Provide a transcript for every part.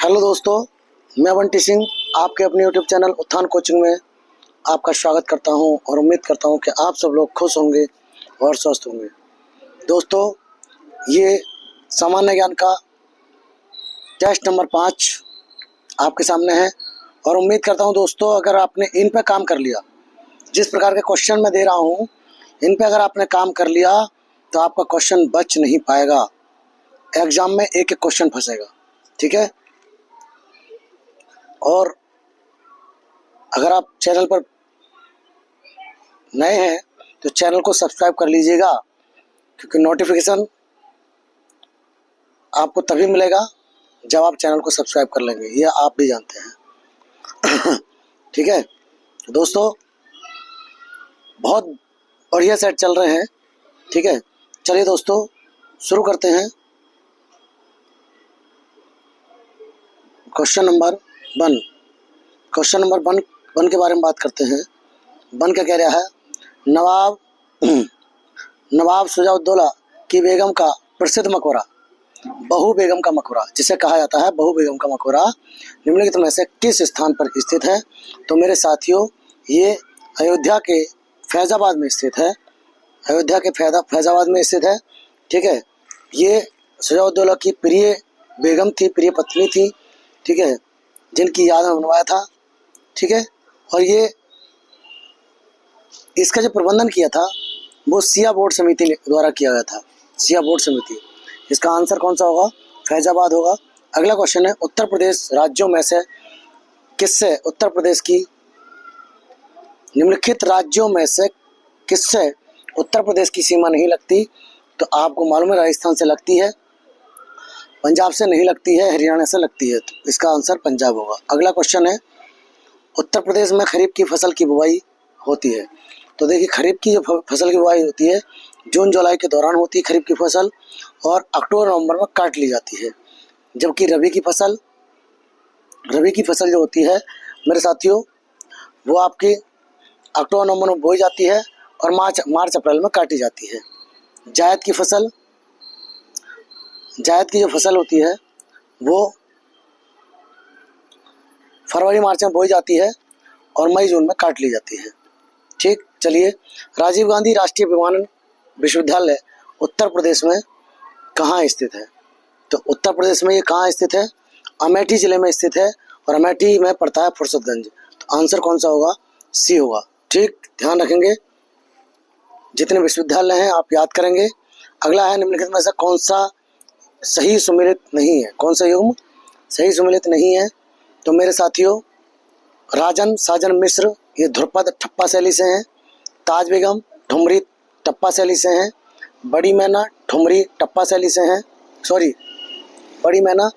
Hello दोस्तों, मैं बंटी सिंह आपके अपने यूट्यूब चैनल उत्थान कोचिंग में आपका स्वागत करता हूं और उम्मीद करता हूं कि आप सब लोग खुश होंगे और स्वस्थ होंगे। दोस्तों, ये सामान्य ज्ञान का टेस्ट नंबर 5 आपके सामने है और उम्मीद करता हूं दोस्तों, अगर आपने इन पे काम कर लिया, जिस प्रकार के क्वेश्चन मैं दे रहा हूं, इन पे अगर आपने काम कर लिया तो आपका क्वेश्चन बच नहीं पाएगा। एग्जाम में एक एक क्वेश्चन फंसेगा, ठीक है। और अगर आप चैनल पर नए हैं तो चैनल को सब्सक्राइब कर लीजिएगा, क्योंकि नोटिफिकेशन आपको तभी मिलेगा जब आप चैनल को सब्सक्राइब कर लेंगे, ये आप भी जानते हैं। ठीक है दोस्तों, बहुत बढ़िया सेट चल रहे हैं, ठीक है। चलिए दोस्तों, शुरू करते हैं। क्वेश्चन नंबर 1 के बारे में बात करते हैं। 1 क्या कह रहा है? नवाब शुजाउद्दौला की बेगम का प्रसिद्ध मकबरा, बहू बेगम का मकबरा, जिसे कहा जाता है बहू बेगम का मकबरा, निम्नलिखित में से किस स्थान पर स्थित है? तो मेरे साथियों, ये अयोध्या के फैजाबाद में स्थित है। अयोध्या के फैजाबाद में स्थित है, ठीक है। ये शुजाउद्दौला की प्रिय बेगम थी, प्रिय पत्नी थी, ठीक है, जिनकी याद में बनवाया था, ठीक है। और ये इसका जो प्रबंधन किया था वो सिया बोर्ड समिति द्वारा किया गया था, सिया बोर्ड समिति। इसका आंसर कौन सा होगा? फैजाबाद होगा। अगला क्वेश्चन है, उत्तर प्रदेश राज्यों में से किससे उत्तर प्रदेश की निम्नलिखित राज्यों में से किससे उत्तर प्रदेश की सीमा नहीं लगती? तो आपको मालूम है राजस्थान से लगती है, पंजाब से नहीं लगती है, हरियाणा से लगती है, तो इसका आंसर पंजाब होगा। अगला क्वेश्चन है, उत्तर प्रदेश में खरीफ की फसल की बुवाई होती है। तो देखिए, खरीफ की जो फसल की बुवाई होती है जून जुलाई के दौरान होती है खरीफ की फसल, और अक्टूबर नवंबर में काट ली जाती है। जबकि रबी की फसल जो होती है मेरे साथियों, वो आपकी अक्टूबर नवंबर में बोई जाती है और मार्च अप्रैल में काटी जाती है। जायद की जो फसल होती है वो फरवरी मार्च में बोई जाती है और मई जून में काट ली जाती है, ठीक। चलिए, राजीव गांधी राष्ट्रीय विमानन विश्वविद्यालय उत्तर प्रदेश में कहाँ स्थित है? तो उत्तर प्रदेश में ये कहाँ स्थित है? अमेठी जिले में स्थित है, और अमेठी में पड़ता है फुर्सतगंज। तो आंसर कौन सा होगा? सी होगा, ठीक। ध्यान रखेंगे, जितने विश्वविद्यालय हैं आप याद करेंगे। अगला है, निम्नलिखित में से कौन सा सही सुमेलित नहीं है? कौन सा युग्म सही सुमेलित नहीं है? तो मेरे साथियों, राजन साजन मिश्र ये ध्रुपद ठप्पा शैली से हैं, ताज बेगम ठुमरी टप्पा शैली से हैं, बड़ी मैना ठुमरी टप्पा शैली से हैं, बड़ी मैना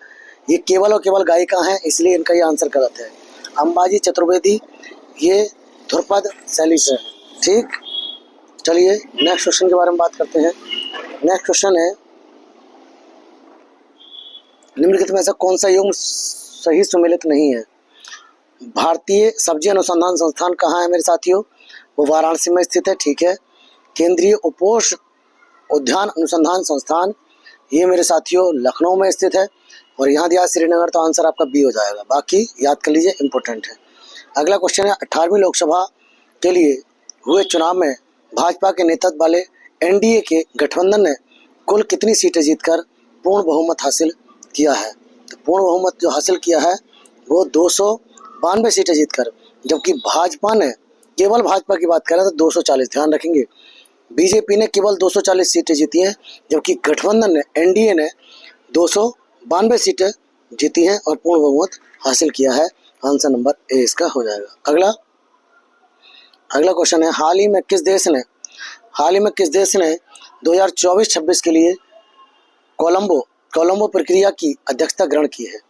ये केवल और केवल गायिका हैं, इसलिए इनका ये आंसर गलत है। अंबाजी चतुर्वेदी ये ध्रुपद शैली से हैं, ठीक। चलिए, नेक्स्ट क्वेश्चन के बारे में बात करते हैं। नेक्स्ट क्वेश्चन है, निम्नलिखित में से कौन सा युग्म सही सुमेलित नहीं है? भारतीय सब्जी अनुसंधान संस्थान कहाँ है मेरे साथियों? वो वाराणसी में स्थित है, ठीक है। केंद्रीय उपोष उद्यान अनुसंधान संस्थान ये मेरे साथियों लखनऊ में स्थित है, और यहाँ दिया श्रीनगर, तो आंसर आपका बी हो जाएगा। बाकी याद कर लीजिए, इंपॉर्टेंट है। अगला क्वेश्चन है, 18वीं लोकसभा के लिए हुए चुनाव में भाजपा के नेतृत्व वाले एनडीए के गठबंधन ने कुल कितनी सीटें जीतकर पूर्ण बहुमत हासिल किया है? तो पूर्ण बहुमत जो हासिल किया है वो 292 सीटें जीतकर, जबकि भाजपा ने, केवल भाजपा की बात करें तो 240, ध्यान रखेंगे, बीजेपी ने केवल 240 सीटें जीती हैं, जबकि गठबंधन ने, एनडीए ने 292 सीटें जीती हैं और पूर्ण बहुमत हासिल किया है। आंसर नंबर ए इसका हो जाएगा। अगला क्वेश्चन है, हाल ही में किस देश ने 2024-26 के लिए कोलंबो प्रक्रिया की अध्यक्षता ग्रहण की है?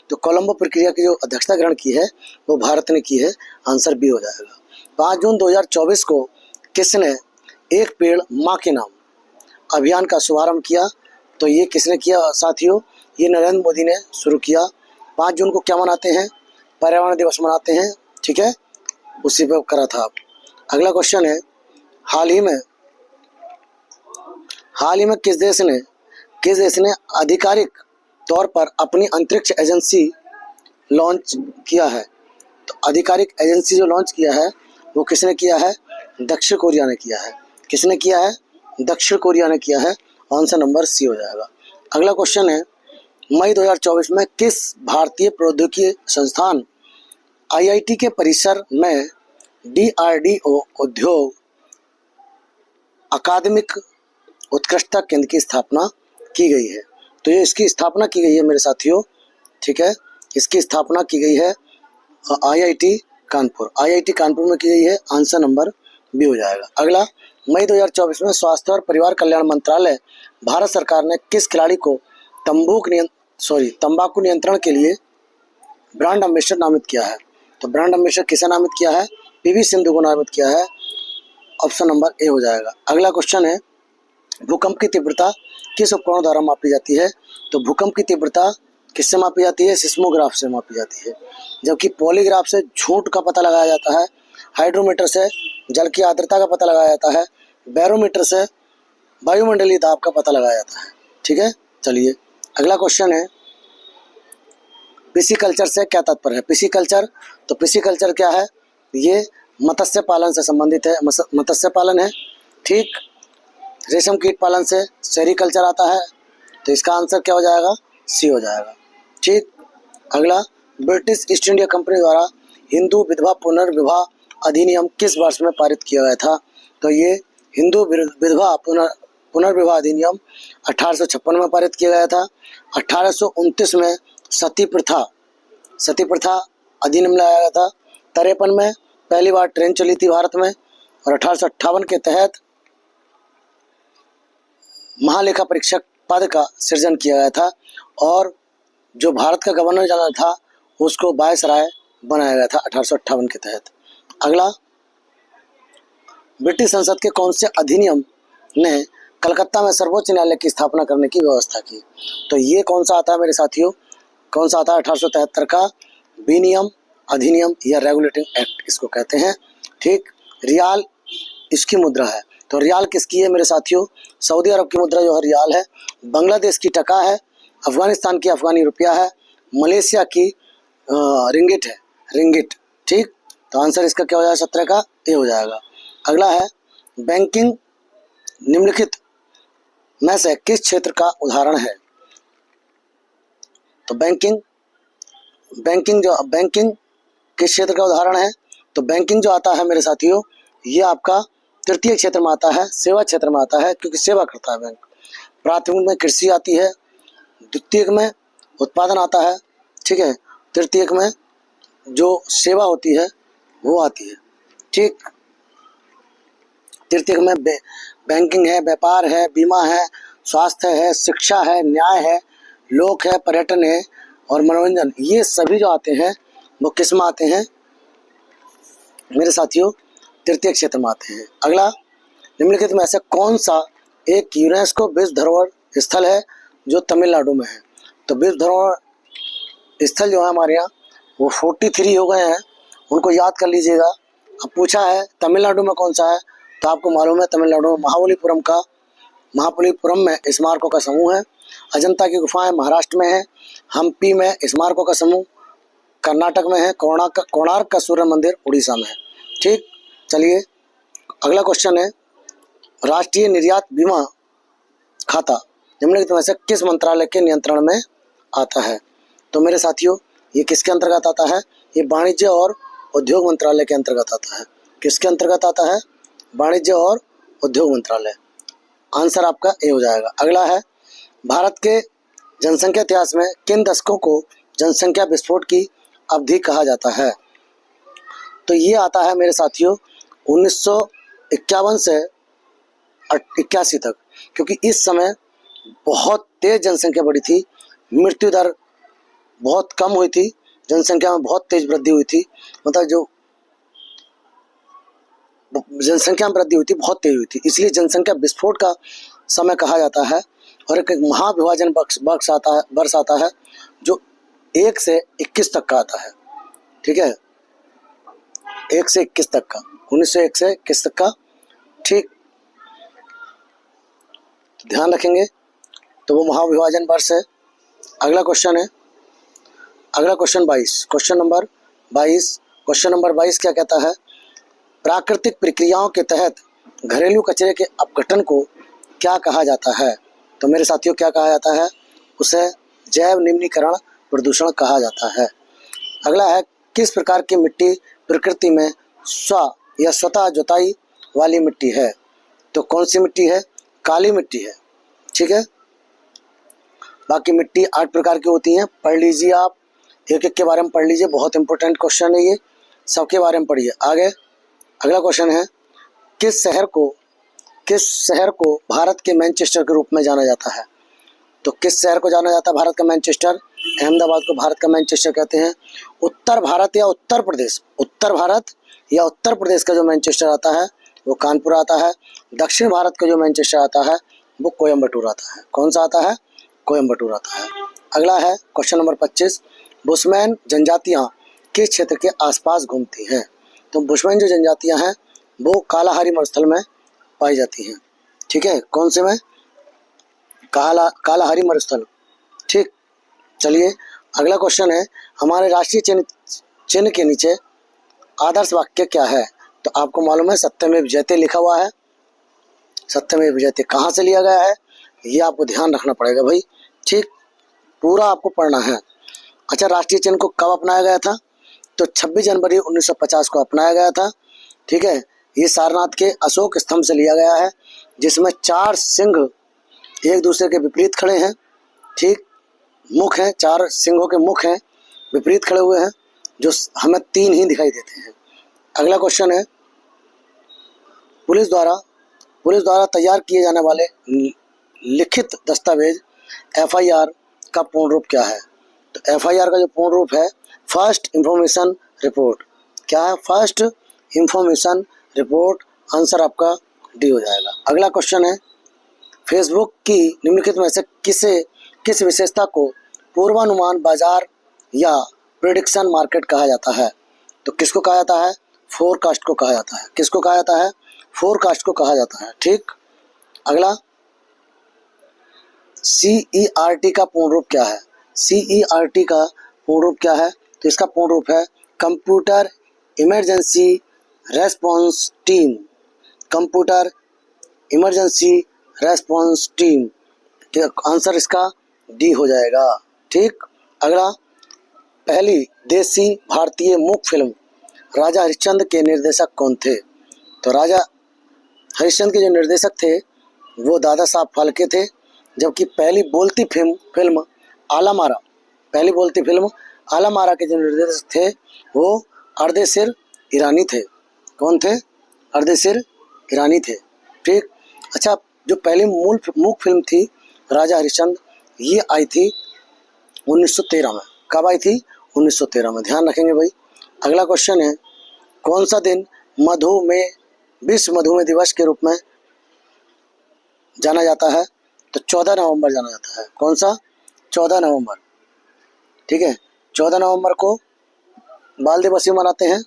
तो कोलंबो प्रक्रिया की जो अध्यक्षता ग्रहण की है वो भारत ने की है। आंसर बी हो जाएगा। 5 जून 2024 को किसने एक पेड़ माँ के नाम अभियान का शुभारंभ किया? तो ये किसने किया साथियों? ये नरेंद्र मोदी ने शुरू किया। 5 जून को क्या मनाते हैं? पर्यावरण दिवस मनाते हैं, ठीक है, उसी पे करा था। अगला क्वेश्चन है, हाल ही में किस देश ने आधिकारिक तौर पर अपनी अंतरिक्ष एजेंसी लॉन्च किया है? तो आधिकारिक एजेंसी जो लॉन्च किया है वो किसने किया है? दक्षिण कोरिया ने किया है। किसने किया है? दक्षिण कोरिया ने किया है। आंसर नंबर सी हो जाएगा। अगला क्वेश्चन है, मई 2024 में किस भारतीय प्रौद्योगिकी संस्थान आईआईटी के परिसर में डीआरडीओ उद्योग अकादमिक उत्कृष्टता केंद्र की स्थापना की गई है? तो ये इसकी स्थापना की गई है मेरे साथियों, ठीक है, इसकी स्थापना की गई है आईआईटी कानपुर, आईआईटी कानपुर में की गई है। आंसर नंबर बी हो जाएगा। अगला, मई 2024 में स्वास्थ्य और परिवार कल्याण मंत्रालय भारत सरकार ने किस खिलाड़ी को तंबाकू नियंत्रण के लिए ब्रांड एम्बेसडर नामित किया है? तो ब्रांड एम्बेसडर किसे नामित किया है? पीवी सिंधु को नामित किया है। ऑप्शन नंबर ए हो जाएगा। अगला क्वेश्चन है, भूकंप की तीव्रता किस उपकरण द्वारा मापी जाती है? तो भूकंप की तीव्रता किससे मापी जाती है? सिस्मोग्राफ से मापी जाती है। जबकि पॉलीग्राफ से झूठ का पता लगाया जाता है, हाइड्रोमीटर से जल की आर्द्रता का पता लगाया जाता है, बैरोमीटर से वायुमंडलीय दाब का पता लगाया जाता है। ठीक है, चलिए अगला क्वेश्चन है, पिसीकल्चर से क्या तात्पर्य है? पिसीकल्चर, तो पिसीकल्चर क्या है? ये मत्स्य पालन से संबंधित है, मत्स्य पालन है। ठीक, रेशम कीट पालन से सेरिकल्चर आता है, तो इसका आंसर क्या हो जाएगा? सी हो जाएगा। ठीक, अगला, ब्रिटिश ईस्ट इंडिया कंपनी द्वारा हिंदू विधवा पुनर्विवाह अधिनियम किस वर्ष में पारित किया गया था? तो ये हिंदू विधवा पुनर्विवाह अधिनियम 1856 में पारित किया गया था। 1829 में सती प्रथा अधिनियम लाया गया था। 53 में पहली बार ट्रेन चली थी भारत में, और 1858 के तहत महालेखा परीक्षक पद का सृजन किया गया था, और जो भारत का गवर्नर जनरल था उसको वायसराय बनाया गया था 1858 के तहत। अगला, ब्रिटिश संसद के कौन से अधिनियम ने कलकत्ता में सर्वोच्च न्यायालय की स्थापना करने की व्यवस्था की? तो ये कौन सा आता है मेरे साथियों? कौन सा आता है? 1873 का विनियम अधिनियम या रेगुलेटिंग एक्ट इसको कहते हैं। ठीक, रियाल इसकी मुद्रा है। तो रियाल किसकी है मेरे साथियों? सऊदी अरब की मुद्रा जो है रियाल है, बांग्लादेश की टका है, अफगानिस्तान की अफगानी रुपया है, मलेशिया की रिंगिट है, रिंगिट। ठीक, तो आंसर इसका क्या हो जाएगा? 17 का ए हो जाएगा। अगला है, बैंकिंग निम्नलिखित में से किस क्षेत्र का उदाहरण है? तो बैंकिंग किस क्षेत्र का उदाहरण है? तो बैंकिंग जो आता है मेरे साथियों, ये आपका तृतीय क्षेत्र में आता है, सेवा क्षेत्र में आता है, क्योंकि सेवा करता है बैंक। प्राथमिक में कृषि आती है, द्वितीयक में उत्पादन आता है, ठीक है, तृतीयक में जो सेवा होती है वो आती है। ठीक, तृतीयक में बैंकिंग है, व्यापार है, बीमा है, स्वास्थ्य है, शिक्षा है, न्याय है, लोक है, पर्यटन है और मनोरंजन। ये सभी जो आते हैं वो किस में आते हैं मेरे साथियों? तृतीय क्षेत्र में आते हैं। अगला, निम्नलिखित में से कौन सा एक यूनेस्को विश्व धरोहर स्थल है जो तमिलनाडु में है? तो विश्व धरोहर स्थल जो है हमारे यहाँ वो 43 हो गए हैं, उनको याद कर लीजिएगा। अब पूछा है तमिलनाडु में कौन सा है, तो आपको मालूम है तमिलनाडु में महाबलीपुरम में स्मारकों का समूह है, अजंता की गुफाएं महाराष्ट्र में है, हम्पी में स्मारकों का समूह कर्नाटक में है, कोणार्क का सूर्य मंदिर उड़ीसा में है। ठीक, चलिए अगला क्वेश्चन है, राष्ट्रीय निर्यात बीमा खाता निम्नलिखित में से किस मंत्रालय के नियंत्रण में आता है? तो मेरे साथियों ये किसके अंतर्गत आता है? ये वाणिज्य और उद्योग मंत्रालय के अंतर्गत आता है। किसके अंतर्गत आता है? वाणिज्य और उद्योग मंत्रालय। आंसर आपका ए हो जाएगा। अगला है, भारत के जनसंख्या इतिहास में किन दशकों को जनसंख्या विस्फोट की अवधि कहा जाता है? तो ये आता है मेरे साथियों 1951 से 81 तक, क्योंकि इस समय बहुत तेज जनसंख्या बढ़ी थी, मृत्यु दर बहुत कम हुई थी, जनसंख्या में बहुत तेज वृद्धि हुई थी, मतलब जो जनसंख्या में वृद्धि हुई थी बहुत तेज हुई थी, इसलिए जनसंख्या विस्फोट का समय कहा जाता है। और एक महाविभाजन वर्ष आता है जो 1 से 21 तक का आता है। ठीक है, 1 से 21 तक का, 1901 से 21 तक का। ठीक, ध्यान रखेंगे, तो वो महाविभाजन वर्ष है। अगला क्वेश्चन है, अगला क्वेश्चन 22, क्वेश्चन नंबर 22 क्या कहता है? प्राकृतिक प्रक्रियाओं के तहत घरेलू कचरे के अपघटन को क्या कहा जाता है? तो मेरे साथियों क्या कहा जाता है? उसे जैव निम्नीकरण प्रदूषण कहा जाता है। अगला है, किस प्रकार की मिट्टी प्रकृति में स्वतः जुताई वाली मिट्टी है? तो कौन सी मिट्टी है? काली मिट्टी है। ठीक है, बाकी मिट्टी 8 प्रकार की होती हैं, पढ़ लीजिए आप, एक एक के बारे में पढ़ लीजिए, बहुत इंपॉर्टेंट क्वेश्चन है ये, सबके बारे में पढ़िए। आगे अगला क्वेश्चन है, किस शहर को भारत के मैनचेस्टर के रूप में जाना जाता है? तो किस शहर को जाना जाता है भारत का मैनचेस्टर? अहमदाबाद को भारत का मैनचेस्टर कहते हैं। उत्तर भारत या उत्तर प्रदेश का जो मैनचेस्टर आता है वो कानपुर आता है। दक्षिण भारत का जो मैनचेस्टर आता है वो कोयम्बटूर आता है। कौन सा आता है? कोयम्बटूर आता है। अगला है क्वेश्चन नंबर 25, बुशमैन जनजातियाँ किस क्षेत्र के आसपास घूमती हैं? तो बुशमैन जो जनजातियाँ हैं वो कालाहारी मरुस्थल में पाई जाती हैं। ठीक है, कौन से में? कालाहारी मरुस्थल। ठीक, चलिए अगला क्वेश्चन है, हमारे राष्ट्रीय चिन्ह के नीचे आदर्श वाक्य क्या है? तो आपको मालूम है सत्यमेव जयते लिखा हुआ है। सत्यमेव जयते कहाँ से लिया गया है ये आपको ध्यान रखना पड़ेगा भाई। ठीक, पूरा आपको पढ़ना है। अच्छा, राष्ट्रीय चिन्ह को कब अपनाया गया था? तो 26 जनवरी 1950 को अपनाया गया था। ठीक है, ये सारनाथ के अशोक स्तंभ से लिया गया है, जिसमें 4 सिंह एक दूसरे के विपरीत खड़े हैं। ठीक, मुख हैं, 4 सिंहों के मुख हैं, विपरीत खड़े हुए हैं, जो हमें 3 ही दिखाई देते हैं। अगला क्वेश्चन है, पुलिस द्वारा तैयार किए जाने वाले लिखित दस्तावेज FIR का पूर्ण रूप क्या है? तो FIR का जो पूर्ण रूप है फर्स्ट इंफॉर्मेशन रिपोर्ट। क्या है? First information report. आंसर आपका डी हो जाएगा। अगला क्वेश्चन है, फेसबुक की निम्नलिखित में से किस विशेषता को पूर्वानुमान बाजार या प्रेडिक्शन मार्केट कहा जाता है? तो किसको कहा जाता है? फोरकास्ट को कहा जाता है। किसको कहा जाता है? फोरकास्ट को कहा जाता है। ठीक, अगला CERT का पूर्ण रूप क्या है? CERT का पूर्ण रूप क्या है? तो इसका पूर्ण रूप है computer emergency response team. Computer emergency response team. Answer इसका डी हो जाएगा। ठीक, अगला, पहली देसी भारतीय मूक फिल्म राजा हरिश्चंद्र के निर्देशक कौन थे? तो राजा हरिश्चंद्र के जो निर्देशक थे वो दादा साहब फाल्के थे, जबकि पहली बोलती फिल्म आलामारा के जो निर्देशक थे वो अर्देशीर ईरानी थे। कौन थे? अर्देशीर ईरानी थे। ठीक, अच्छा, जो पहली मूक फिल्म थी राजा हरिश्चंद्र, ये आई थी 1913 में। कब आई थी? 1913 में। ध्यान रखेंगे भाई। अगला क्वेश्चन है, कौन सा दिन विश्व मधुमेह दिवस के रूप में जाना जाता है? तो 14 नवंबर जाना जाता है। कौन सा? 14 नवंबर। ठीक है, 14 नवंबर को बाल दिवस भी मनाते हैं।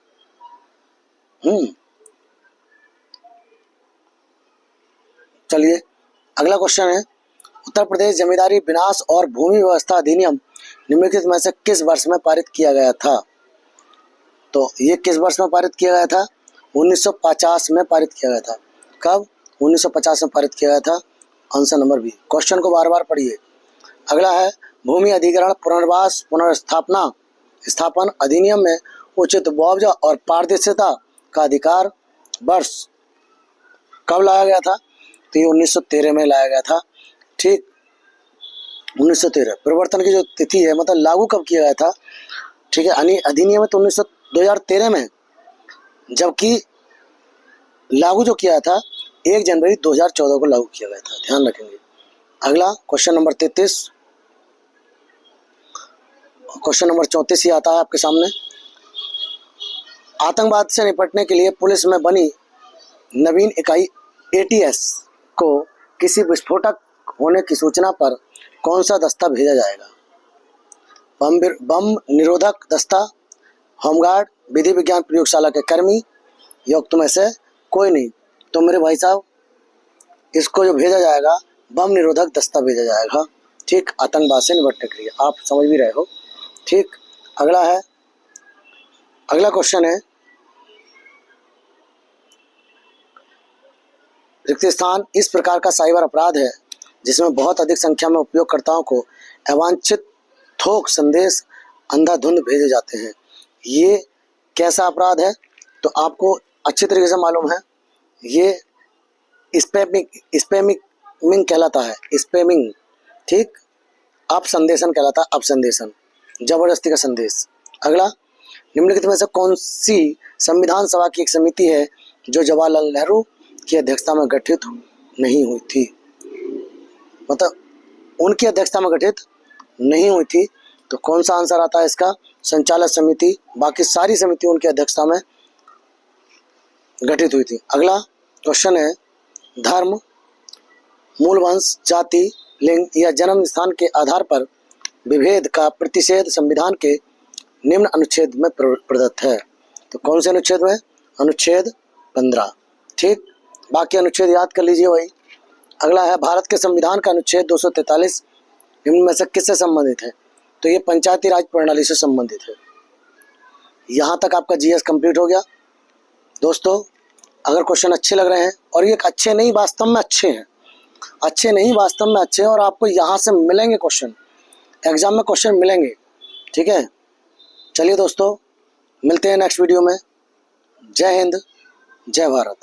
चलिए अगला क्वेश्चन है, उत्तर प्रदेश जमींदारी विनाश और भूमि व्यवस्था अधिनियम निम्नलिखित में से किस वर्ष में पारित किया गया था? तो ये किस वर्ष में पारित किया गया था? 1950 में पारित किया गया था। कब? 1950 में पारित किया गया था। Answer number B. क्वेश्चन को बार बार पढ़िए। अगला है, भूमि अधिग्रहण पुनर्वास स्थापन अधिनियम में उचित मुआवजा और पारदर्शिता का अधिकार वर्ष कब लाया गया था? तो ये 1913 में लाया गया था। ठीक, 1913 परिवर्तन की जो तिथि है, मतलब लागू कब किया गया था? ठीक है, अधिनियम तो 2013 में, जबकि लागू जो किया था 1 जनवरी 2014 को लागू किया गया था। ध्यान रखेंगे। अगला क्वेश्चन नंबर 33, क्वेश्चन नंबर 34 ही आता है आपके सामने। आतंकवाद से निपटने के लिए पुलिस में बनी नवीन इकाई ATS को किसी विस्फोटक होने की सूचना पर कौन सा दस्ता भेजा जाएगा? बम निरोधक दस्ता, होमगार्ड, विधि विज्ञान प्रयोगशाला के कर्मी, युक्त में से कोई नहीं। तो मेरे भाई साहब, इसको जो भेजा जाएगा बम निरोधक दस्ता भेजा जाएगा। ठीक, आतंकवाद से निपटने के लिए। आप समझ भी रहे हो। ठीक, अगला क्वेश्चन है, रिक्त स्थान इस प्रकार का साइबर अपराध है जिसमें बहुत अधिक संख्या में उपयोगकर्ताओं को अवांछित थोक संदेश अंधाधुंध भेजे जाते हैं। ये कैसा अपराध है? तो आपको अच्छी तरीके से मालूम है, ये स्पैमिंग कहलाता है। स्पैमिंग, ठीक, अपसंदेशन कहलाता है। अपसंदेशन, जबरदस्ती का संदेश। अगला, निम्नलिखित में से कौन सी संविधान सभा की एक समिति है जो जवाहरलाल नेहरू की अध्यक्षता में गठित नहीं हुई थी? मतलब उनकी अध्यक्षता में गठित नहीं हुई थी, तो कौन सा आंसर आता है इसका? संचालक समिति। बाकी सारी समिति उनकी अध्यक्षता में गठित हुई थी। अगला क्वेश्चन है, धर्म, मूल वंश, जाति, लिंग या जन्म स्थान के आधार पर विभेद का प्रतिषेध संविधान के निम्न अनुच्छेद में प्रदत्त है। तो कौन से अनुच्छेद में? अनुच्छेद 15, ठीक। बाकी अनुच्छेद याद कर लीजिए वही। अगला है, भारत के संविधान का अनुच्छेद 243 निम्न में से किससे संबंधित है? तो ये पंचायती राज प्रणाली से संबंधित है। यहाँ तक आपका जीएस कंप्लीट हो गया। दोस्तों, अगर क्वेश्चन अच्छे लग रहे हैं, और ये अच्छे नहीं वास्तव में अच्छे हैं, अच्छे नहीं वास्तव में अच्छे हैं, और आपको यहाँ से मिलेंगे क्वेश्चन, एग्जाम में क्वेश्चन मिलेंगे, ठीक है। चलिए दोस्तों, मिलते हैं नेक्स्ट वीडियो में। जय हिंद, जय भारत।